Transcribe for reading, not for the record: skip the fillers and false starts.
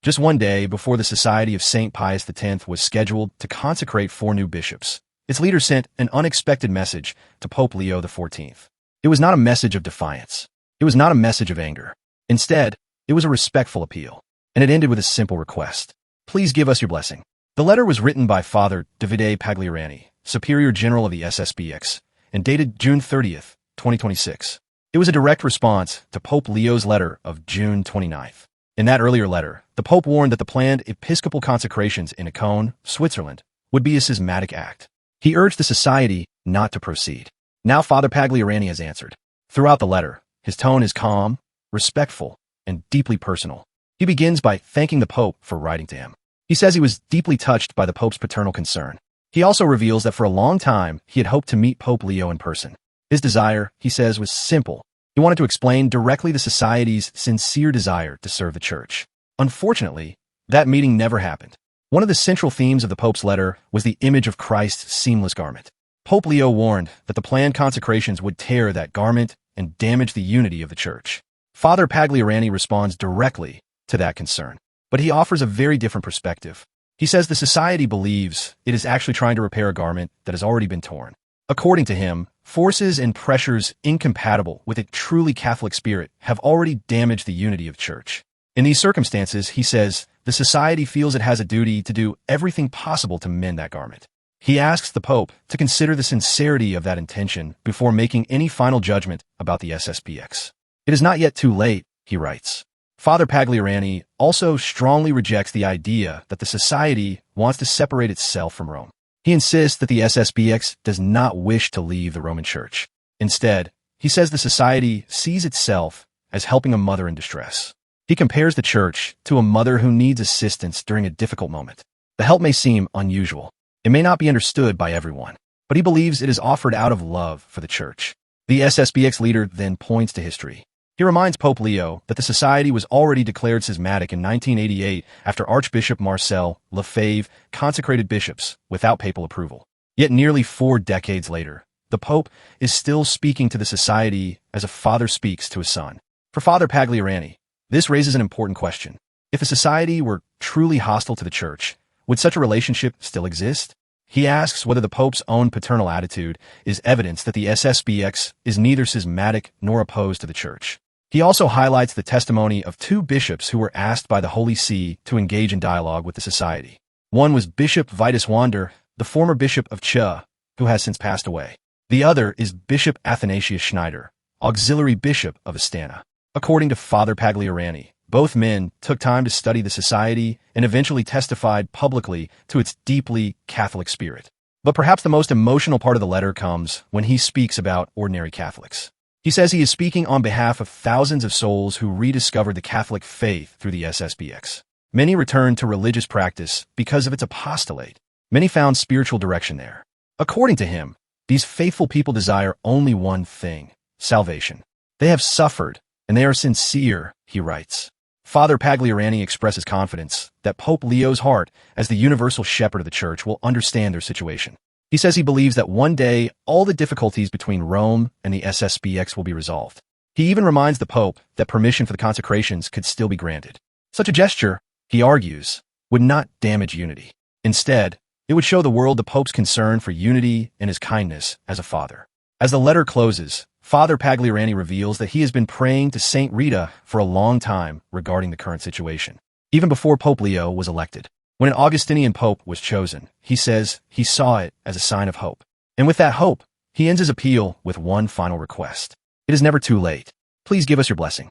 just one day before the Society of St. Pius X was scheduled to consecrate 4 new bishops. Its leader sent an unexpected message to Pope Leo XIV. It was not a message of defiance. It was not a message of anger. Instead, it was a respectful appeal, and it ended with a simple request. Please give us your blessing. The letter was written by Father Davide Pagliarani, Superior General of the SSPX, and dated June 30th, 2026. It was a direct response to Pope Leo's letter of June 29th. In that earlier letter, the Pope warned that the planned episcopal consecrations in Icone, Switzerland, would be a schismatic act. He urged the society not to proceed. Now Father Pagliarani has answered. Throughout the letter, his tone is calm, respectful, and deeply personal. He begins by thanking the Pope for writing to him. He says he was deeply touched by the Pope's paternal concern. He also reveals that for a long time he had hoped to meet Pope Leo in person. His desire, he says, was simple. He wanted to explain directly the society's sincere desire to serve the Church. Unfortunately, that meeting never happened. One of the central themes of the Pope's letter was the image of Christ's seamless garment. Pope Leo warned that the planned consecrations would tear that garment and damage the unity of the Church. Father Pagliarani responds directly to that concern, but he offers a very different perspective. He says the society believes it is actually trying to repair a garment that has already been torn. According to him, forces and pressures incompatible with a truly Catholic spirit have already damaged the unity of the Church. In these circumstances, he says, the society feels it has a duty to do everything possible to mend that garment. He asks the Pope to consider the sincerity of that intention before making any final judgment about the SSPX. It is not yet too late, he writes. Father Pagliarani also strongly rejects the idea that the society wants to separate itself from Rome. He insists that the SSPX does not wish to leave the Roman Church. Instead, he says the society sees itself as helping a mother in distress. He compares the Church to a mother who needs assistance during a difficult moment. The help may seem unusual. It may not be understood by everyone, but he believes it is offered out of love for the Church. The SSPX leader then points to history. He reminds Pope Leo that the society was already declared schismatic in 1988 after Archbishop Marcel Lefebvre consecrated bishops without papal approval. Yet nearly 4 decades later, the Pope is still speaking to the society as a father speaks to a son. For Father Pagliarani, this raises an important question. If the society were truly hostile to the Church, would such a relationship still exist? He asks whether the Pope's own paternal attitude is evidence that the SSPX is neither schismatic nor opposed to the Church. He also highlights the testimony of 2 bishops who were asked by the Holy See to engage in dialogue with the society. One was Bishop Vitus Wander, the former bishop of Chur, who has since passed away. The other is Bishop Athanasius Schneider, auxiliary bishop of Astana. According to Father Pagliarani, both men took time to study the society and eventually testified publicly to its deeply Catholic spirit. But perhaps the most emotional part of the letter comes when he speaks about ordinary Catholics. He says he is speaking on behalf of thousands of souls who rediscovered the Catholic faith through the SSPX. Many returned to religious practice because of its apostolate. Many found spiritual direction there. According to him, these faithful people desire only one thing: salvation. They have suffered, and they are sincere, he writes. Father Pagliarani expresses confidence that Pope Leo's heart, as the universal shepherd of the Church, will understand their situation. He says he believes that one day all the difficulties between Rome and the SSPX will be resolved. He even reminds the Pope that permission for the consecrations could still be granted. Such a gesture, he argues, would not damage unity. Instead, it would show the world the Pope's concern for unity and his kindness as a father. As the letter closes, Father Pagliarani reveals that he has been praying to Saint Rita for a long time regarding the current situation, even before Pope Leo was elected. When an Augustinian pope was chosen, he says he saw it as a sign of hope. And with that hope, he ends his appeal with one final request. It is never too late. Please give us your blessing.